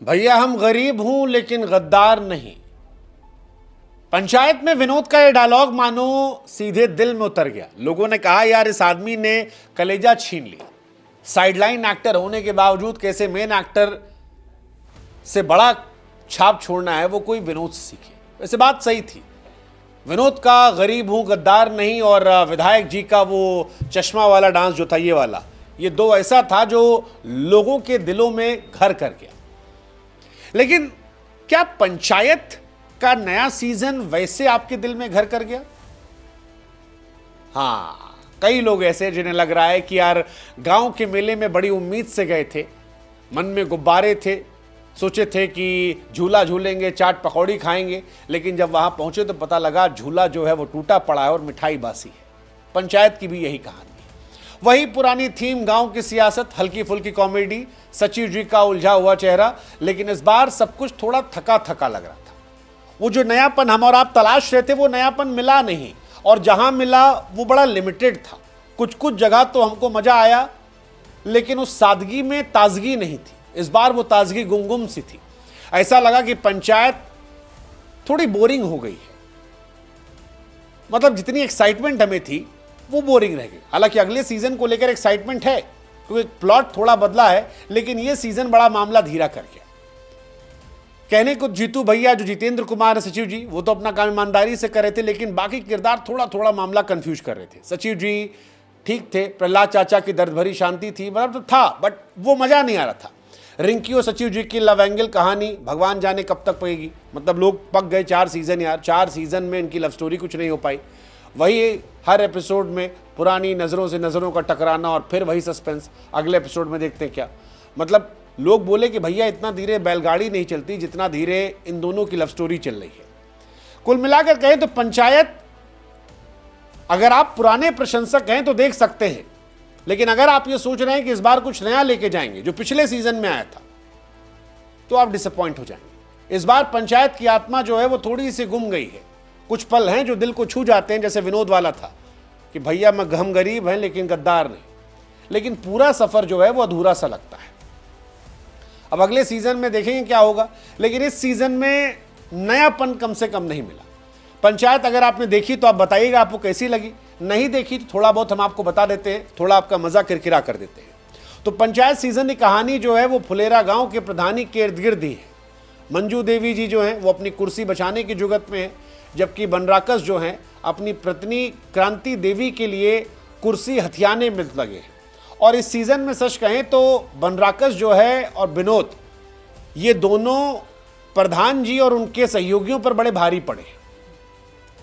भैया हम गरीब हूं लेकिन गद्दार नहीं। पंचायत में विनोद का ये डायलॉग मानो सीधे दिल में उतर गया। लोगों ने कहा यार इस आदमी ने कलेजा छीन लिया। साइडलाइन एक्टर होने के बावजूद कैसे मेन एक्टर से बड़ा छाप छोड़ना है वो कोई विनोद से सीखे। वैसे बात सही थी। विनोद का गरीब हूं गद्दार नहीं और विधायक जी का वो चश्मा वाला डांस जो था ये वाला, ये दो ऐसा था जो लोगों के दिलों में घर कर गया। लेकिन क्या पंचायत का नया सीजन वैसे आपके दिल में घर कर गया? हाँ, कई लोग ऐसे जिन्हें लग रहा है कि यार गांव के मेले में बड़ी उम्मीद से गए थे, मन में गुब्बारे थे, सोचे थे कि झूला झूलेंगे, चाट पकौड़ी खाएंगे, लेकिन जब वहां पहुंचे तो पता लगा झूला जो है वो टूटा पड़ा है और मिठाई बासी है। पंचायत की भी यही कहानी है। वही पुरानी थीम, गांव की सियासत, हल्की फुल्की कॉमेडी, सचिव जी का उलझा हुआ चेहरा, लेकिन इस बार सब कुछ थोड़ा थका थका लग रहा था। वो जो नयापन हम और आप तलाश रहे थे वो नयापन मिला नहीं, और जहां मिला वो बड़ा लिमिटेड था। कुछ कुछ जगह तो हमको मजा आया, लेकिन उस सादगी में ताजगी नहीं थी। इस बार वो ताजगी गुमगुम सी थी। ऐसा लगा कि पंचायत थोड़ी बोरिंग हो गई है। मतलब जितनी एक्साइटमेंट हमें थी वो बोरिंग रह गई। हालांकि अगले सीजन को लेकर एक्साइटमेंट है क्योंकि प्लॉट थोड़ा बदला है, लेकिन ये सीजन बड़ा मामला धीरा कर गया। कहने को जीतू भैया जो जितेंद्र कुमार है सचिव जी, वो तो अपना काम ईमानदारी से कर रहे थे, लेकिन बाकी किरदार थोड़ा थोड़ा मामला कंफ्यूज कर रहे थे। सचिव जी ठीक थे, प्रहलाद चाचा की दर्द भरी शांति थी, मतलब तो था, बट वो मजा नहीं आ रहा था। रिंकी और सचिव जी की लव एंगल कहानी भगवान जाने कब तक पड़ेगी। मतलब लोग पक गए 4 सीजन यार, 4 सीजन में इनकी लव स्टोरी कुछ नहीं हो पाई। वही हर एपिसोड में पुरानी नज़रों से नज़रों का टकराना और फिर वही सस्पेंस। अगले एपिसोड में देखते हैं क्या। मतलब लोग बोले कि भैया इतना धीरे बैलगाड़ी नहीं चलती जितना धीरे इन दोनों की लव स्टोरी चल रही है। कुल मिलाकर कहें तो पंचायत, अगर आप पुराने प्रशंसक हैं तो देख सकते हैं, लेकिन अगर आप ये सोच रहे हैं कि इस बार कुछ नया लेके जाएंगे जो पिछले सीजन में आया था, तो आप डिसअपॉइंट हो जाएंगे। इस बार पंचायत की आत्मा जो है वो थोड़ी सी गुम गई है। कुछ पल हैं जो दिल को छू जाते हैं, जैसे विनोद वाला था कि भैया हम गरीब हैं लेकिन गद्दार नहीं, लेकिन पूरा सफर जो है वो अधूरा सा लगता है। अब अगले सीजन में देखेंगे क्या होगा, लेकिन इस सीजन में नयापन कम से कम नहीं मिला। पंचायत अगर आपने देखी तो आप बताइएगा आपको कैसी लगी, नहीं देखी तो थोड़ा बहुत हम आपको बता देते हैं, थोड़ा आपका मजा किरकिरा कर देते हैं। तो पंचायत सीजन की कहानी जो है वो फुलेरा गांव के प्रधानी के इर्द गिर्द ही है। मंजू देवी जी जो हैं वो अपनी कुर्सी बचाने की जुगत में है, जबकि बनराकस जो हैं अपनी पत्नी क्रांति देवी के लिए कुर्सी हथियाने में लगे हैं। और इस सीजन में सच कहें तो बनराकस जो है और विनोद, ये दोनों प्रधान जी और उनके सहयोगियों पर बड़े भारी पड़े।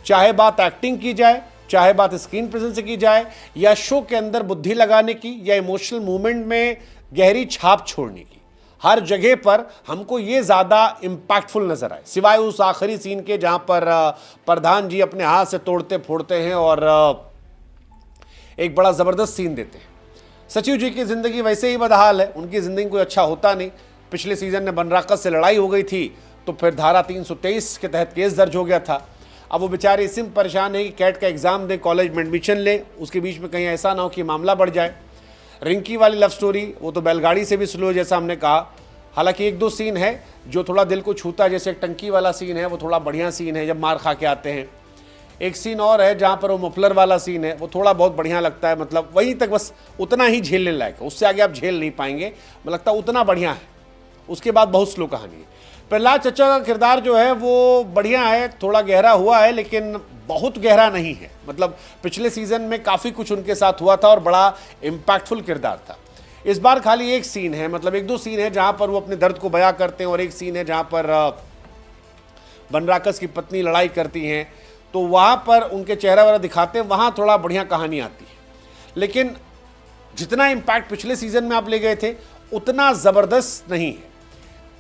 चाहे बात एक्टिंग की जाए, चाहे बात स्क्रीन प्रेजेंस की जाए, या शो के अंदर बुद्धि लगाने की, या इमोशनल मूवमेंट में गहरी छाप छोड़ने की, हर जगह पर हमको ये ज़्यादा इम्पैक्टफुल नजर आए, सिवाय उस आखिरी सीन के जहाँ पर प्रधान जी अपने हाथ से तोड़ते फोड़ते हैं और एक बड़ा ज़बरदस्त सीन देते हैं। सचिव जी की ज़िंदगी वैसे ही बदहाल है, उनकी ज़िंदगी कोई अच्छा होता नहीं। पिछले सीजन में बनराकस से लड़ाई हो गई थी तो फिर धारा 323 के तहत केस दर्ज हो गया था। अब वो बेचारे इसी में परेशान है कि कैट का एग्ज़ाम दें, कॉलेज में एडमिशन लें, उसके बीच में कहीं ऐसा ना हो कि मामला बढ़ जाए। रिंकी वाली लव स्टोरी वो तो बैलगाड़ी से भी स्लो, जैसा हमने कहा। हालांकि 1-2 सीन है जो थोड़ा दिल को छूता है, जैसे एक टंकी वाला सीन है, वो थोड़ा बढ़िया सीन है जब मार खा के आते हैं। एक सीन और है जहाँ पर वो मफलर वाला सीन है, वो थोड़ा बहुत बढ़िया लगता है। मतलब वहीं तक बस उतना ही झेलने लायक है, उससे आगे आप झेल नहीं पाएंगे। मुझे लगता है उतना बढ़िया है, उसके बाद बहुत स्लो कहानी है। प्रहलाद चचा का किरदार जो है वो बढ़िया है, थोड़ा गहरा हुआ है लेकिन बहुत गहरा नहीं है। मतलब पिछले सीजन में काफ़ी कुछ उनके साथ हुआ था और बड़ा इम्पैक्टफुल किरदार था। इस बार खाली एक सीन है, मतलब 1-2 सीन है जहाँ पर वो अपने दर्द को बयां करते हैं, और एक सीन है जहाँ पर बनराकस की पत्नी लड़ाई करती हैं, तो वहाँ पर उनके चेहरा वगैरह दिखाते हैं, वहाँ थोड़ा बढ़िया कहानी आती है। लेकिन जितना इम्पैक्ट पिछले सीजन में आप ले गए थे उतना ज़बरदस्त नहीं है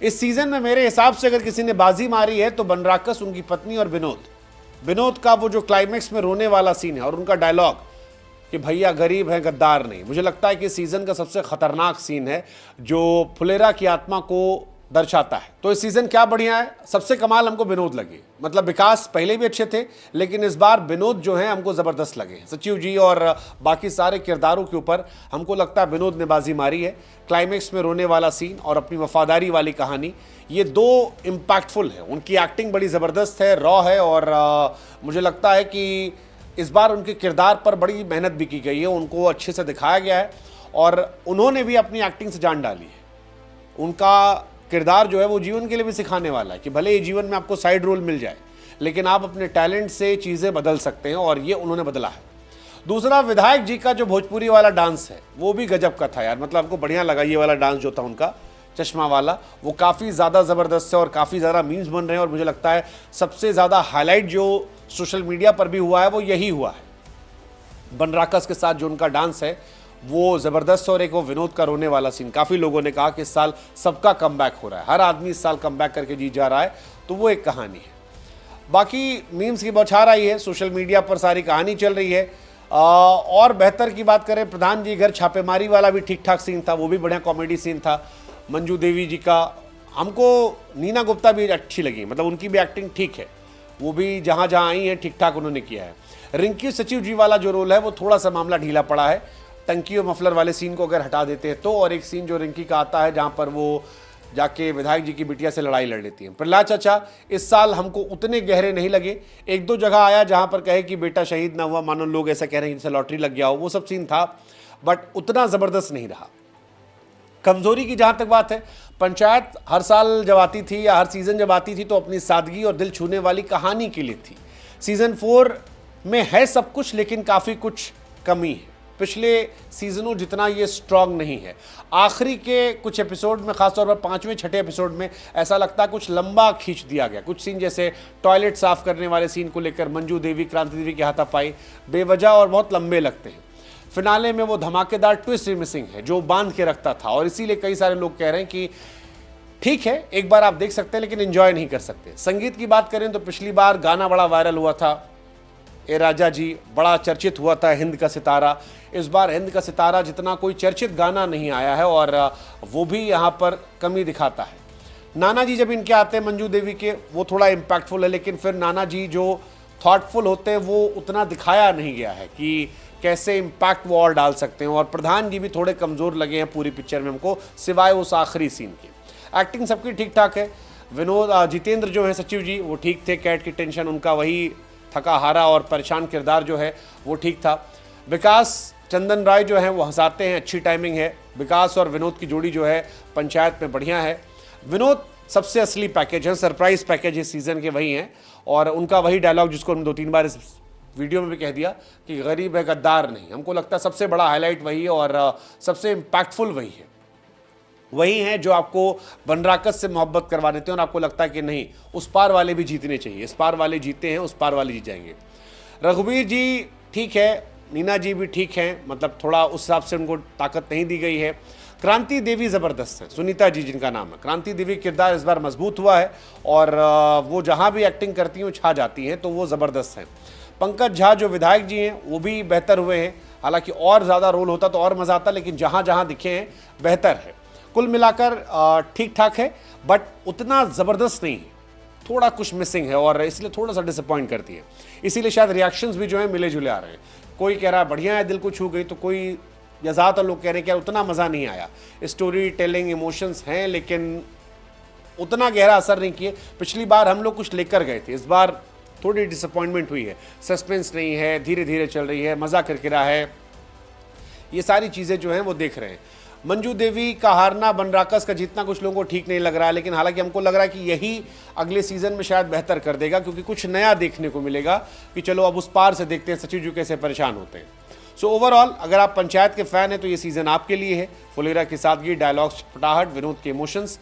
इस सीजन में। मेरे हिसाब से अगर किसी ने बाजी मारी है तो बनराकस, उनकी पत्नी और विनोद का वो जो क्लाइमेक्स में रोने वाला सीन है और उनका डायलॉग कि भैया गरीब है गद्दार नहीं, मुझे लगता है कि सीजन का सबसे खतरनाक सीन है जो फुलेरा की आत्मा को दर्शाता है। तो इस सीजन क्या बढ़िया है, सबसे कमाल हमको विनोद लगे। मतलब विकास पहले भी अच्छे थे, लेकिन इस बार विनोद जो है हमको ज़बरदस्त लगे। सचिव जी और बाकी सारे किरदारों के ऊपर हमको लगता है विनोद ने बाजी मारी है। क्लाइमेक्स में रोने वाला सीन और अपनी वफादारी वाली कहानी, ये दो इम्पैक्टफुल है। उनकी एक्टिंग बड़ी ज़बरदस्त है, रॉ है, और मुझे लगता है कि इस बार उनके किरदार पर बड़ी मेहनत भी की गई है, उनको अच्छे से दिखाया गया है और उन्होंने भी अपनी एक्टिंग से जान डाली है। उनका किरदार जो है वो जीवन के लिए भी सिखाने वाला है कि भले ही जीवन में आपको साइड रोल मिल जाए, लेकिन आप अपने टैलेंट से चीज़ें बदल सकते हैं, और ये उन्होंने बदला है। दूसरा, विधायक जी का जो भोजपुरी वाला डांस है वो भी गजब का था यार। मतलब हमको बढ़िया लगा ये वाला डांस जो था उनका, चश्मा वाला, वो काफ़ी ज़्यादा ज़बरदस्त है और काफ़ी ज़्यादा मीम्स बन रहे हैं। और मुझे लगता है सबसे ज़्यादा हाईलाइट जो सोशल मीडिया पर भी हुआ है वो यही हुआ है। बनराकस के साथ जो उनका डांस है वो ज़बरदस्त। और एक वो विनोद का रोने वाला सीन, काफ़ी लोगों ने कहा कि इस साल सबका कमबैक हो रहा है, हर आदमी इस साल कमबैक करके जीत जा रहा है, तो वो एक कहानी है। बाकी मीम्स की बौछार आई है, सोशल मीडिया पर सारी कहानी चल रही है। और बेहतर की बात करें, प्रधान जी घर छापेमारी वाला भी ठीक ठाक सीन था, वो भी बढ़िया कॉमेडी सीन था। मंजू देवी जी का, हमको नीना गुप्ता भी अच्छी लगी, मतलब उनकी भी एक्टिंग ठीक है, वो भी जहाँ जहाँ आई है ठीक ठाक उन्होंने किया है। रिंकी सचिव जी वाला जो रोल है वो थोड़ा सा मामला ढीला पड़ा है। टंकी और मफलर वाले सीन को अगर हटा देते हैं तो, और एक सीन जो रिंकी का आता है जहाँ पर वो जाके विधायक जी की बिटिया से लड़ाई लड़ लेती है। प्रहलाद चाचा इस साल हमको उतने गहरे नहीं लगे। एक दो जगह आया जहाँ पर कहे कि बेटा शहीद ना हुआ, मानो लोग ऐसा कह रहे हैं जैसे लॉटरी लग गया हो, वो सब सीन था, बट उतना ज़बरदस्त नहीं रहा। कमजोरी की जहाँ तक बात है, पंचायत हर साल जब आती थी या हर सीज़न जब आती थी तो अपनी सादगी और दिल छूने वाली कहानी के लिए थी। सीज़न 4 में है सब कुछ, लेकिन काफ़ी कुछ कमी है। पिछले सीजनों जितना ये स्ट्रांग नहीं है। आखिरी के कुछ एपिसोड में, खासतौर पर 5वें 6ठे एपिसोड में ऐसा लगता है कुछ लंबा खींच दिया गया। कुछ सीन जैसे टॉयलेट साफ करने वाले सीन को लेकर मंजू देवी, क्रांति देवी के हाथापाई बेवजह और बहुत लंबे लगते हैं। फिनाले में वो धमाकेदार ट्विस्ट मिसिंग है जो बांध के रखता था, और इसीलिए कई सारे लोग कह रहे हैं कि ठीक है एक बार आप देख सकते हैं लेकिन एंजॉय नहीं कर सकते। संगीत की बात करें तो पिछली बार गाना बड़ा वायरल हुआ था, ए राजा जी बड़ा चर्चित हुआ था, हिंद का सितारा। इस बार हिंद का सितारा जितना कोई चर्चित गाना नहीं आया है, और वो भी यहाँ पर कमी दिखाता है। नाना जी जब इनके आते हैं मंजू देवी के, वो थोड़ा इम्पैक्टफुल है, लेकिन फिर नाना जी जो थॉटफुल होते हैं वो उतना दिखाया नहीं गया है कि कैसे इम्पैक्ट वो और डाल सकते हैं। और प्रधान जी भी थोड़े कमज़ोर लगे हैं पूरी पिक्चर में हमको, सिवाय उस आखिरी सीन के। एक्टिंग सबकी ठीक ठाक है। विनोद जितेंद्र जो है सचिव जी वो ठीक थे, कैट की टेंशन उनका वही थका हारा और परेशान किरदार जो है वो ठीक था। विकास चंदन राय जो है वो हंसाते हैं, अच्छी टाइमिंग है। विकास और विनोद की जोड़ी जो है पंचायत में बढ़िया है। विनोद सबसे असली पैकेज है, सरप्राइज पैकेज इस सीज़न के वही हैं, और उनका वही डायलॉग जिसको हम 2-3 बार इस वीडियो में भी कह दिया कि गरीब है गद्दार नहीं, हमको लगता है सबसे बड़ा हाईलाइट वही है और सबसे इम्पैक्टफुल वही है। वही हैं जो आपको बनराकस से मोहब्बत करवा देते हैं और आपको लगता है कि नहीं उस पार वाले भी जीतने चाहिए, इस पार वाले जीते हैं, उस पार वाले जीत जाएंगे। रघुवीर जी ठीक है, नीना जी भी ठीक हैं, मतलब थोड़ा उस हिसाब से उनको ताकत नहीं दी गई है। क्रांति देवी ज़बरदस्त है, सुनीता जी जिनका नाम है, क्रांति देवी किरदार इस बार मजबूत हुआ है और वो जहाँ भी एक्टिंग करती हैं वो छा जाती हैं, तो वो ज़बरदस्त हैं। पंकज झा जो विधायक जी हैं वो भी बेहतर हुए हैं, हालांकि और ज़्यादा रोल होता तो और मज़ा आता, लेकिन जहाँ जहाँ दिखे हैं बेहतर है। कुल मिलाकर ठीक ठाक है, बट उतना ज़बरदस्त नहीं है, थोड़ा कुछ मिसिंग है और इसलिए थोड़ा सा डिसअपॉइंट करती है। इसीलिए शायद रिएक्शंस भी जो है मिले जुले आ रहे हैं। कोई कह रहा है बढ़िया है, दिल को छू गई, तो कोई या ज़्यादातर लोग कह रहे हैं कि यार उतना मज़ा नहीं आया। स्टोरी टेलिंग इमोशंस हैं लेकिन उतना गहरा असर नहीं किए। पिछली बार हम लोग कुछ लेकर गए थे, इस बार थोड़ी डिसअपॉइंटमेंट हुई है। सस्पेंस नहीं है, धीरे धीरे चल रही है, मज़ा किरकिरा है, ये सारी चीज़ें जो हैं वो देख रहे हैं। मंजू देवी का हारना, बनराकस का जीतना कुछ लोगों को ठीक नहीं लग रहा है, लेकिन हालांकि हमको लग रहा है कि यही अगले सीज़न में शायद बेहतर कर देगा, क्योंकि कुछ नया देखने को मिलेगा कि चलो अब उस पार से देखते हैं सचिव जी कैसे परेशान होते हैं। सो ओवरऑल अगर आप पंचायत के फ़ैन हैं तो ये सीज़न आपके लिए है। फुलेरा की सादगी, डायलॉग्स, छटपटाहट, विनोद के इमोशंस।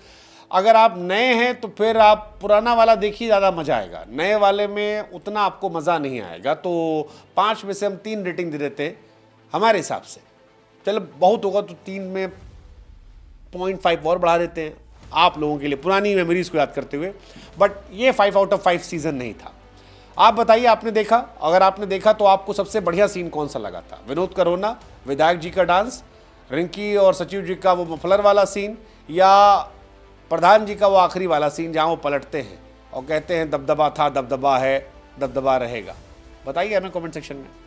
अगर आप नए हैं तो फिर आप पुराना वाला देखिए, ज़्यादा मज़ा आएगा। नए वाले में उतना आपको मज़ा नहीं आएगा। तो 5 में से हम 3 रेटिंग दे देते हैं हमारे हिसाब से। चलो बहुत होगा तो 3 में 0.5 और बढ़ा देते हैं आप लोगों के लिए, पुरानी मेमोरीज़ को याद करते हुए। बट ये 5 आउट ऑफ 5 सीज़न नहीं था। आप बताइए, आपने देखा? अगर आपने देखा तो आपको सबसे बढ़िया सीन कौन सा लगा था? विनोद का रोना, विधायक जी का डांस, रिंकी और सचिव जी का वो मफलर वाला सीन, या प्रधान जी का वो आखिरी वाला सीन जहां वो पलटते हैं और कहते हैं दबदबा था, दबदबा है, दबदबा रहेगा। बताइए हमें कमेंट सेक्शन में।